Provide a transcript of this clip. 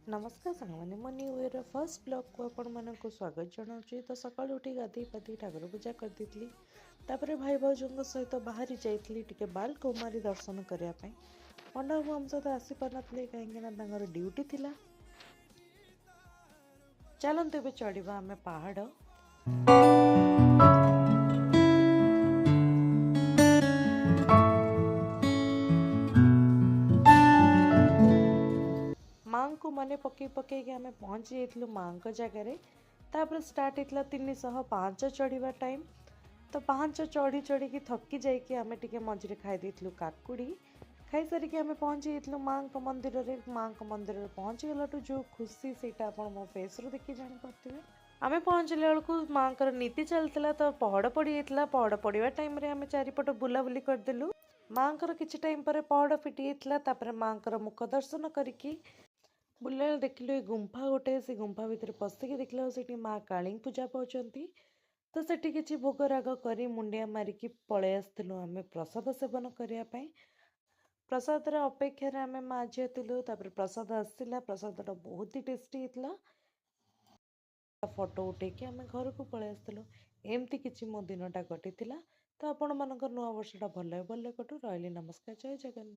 नमस्कार साଙ୍ଗमाने मो new year first blog को आपण मानक स्वागत जनाऊँगी। तो सकाळु उठी गाधई पाधई ठाकुर पूजा कर देती। तापर भाई भाउजों सहित बाहरी जाइली टिके बाल कुमारी दर्शन करने। पंडा बाबू आम सहित आसी पार नथिले कहीं ड्यूटी थिला। चलते ए चढ़ा आम पहाड़। माँ को मन पकई पकई आम पहुँची जाइलु माँ जगार। तापर स्टार्ट होता 305 चढ़ा टाइम। तो पाँच चढ़ी चढ़ी थकी जाइए आम टे मझे खाई काकुड़ी। खाई सारिक आम पहुँची जाइलु माँ मंदिर में। माँ मंदिर में पहुँची गलाठू जो खुशी से मो फेस रू देखिए जापारे। आम पहुँचला बेलू माँ नीति चलता। तो पहड़ पड़ जाता। पहड़ पड़ा टाइम आम चारिपट बुलाबुली करदेलु। माँ कि टाइम पर पहड़ फिटी जाता। माँ मुख दर्शन करके बुला देखिलु गुंफा गोटे। से गुंफा भितर पशिकी देखला से माँ काली पूजा पाँच। तो सेठी किछि भोग राग करी मुंडिया मारिकी पळे आसथिलु आमे प्रसाद सेवन करने। प्रसाद अपेक्षार आम माँ झील थिलु। प्रसाद आसला। प्रसाद बहुत ही टेस्टी होता। फोटो उठे आम घर को पळे आसथिलु। एमती किछि मो दिनटा कटि। तो आपण मानकर नुआ वर्षटा भल भल कटु। रही नमस्कार। जय जगन्नाथ।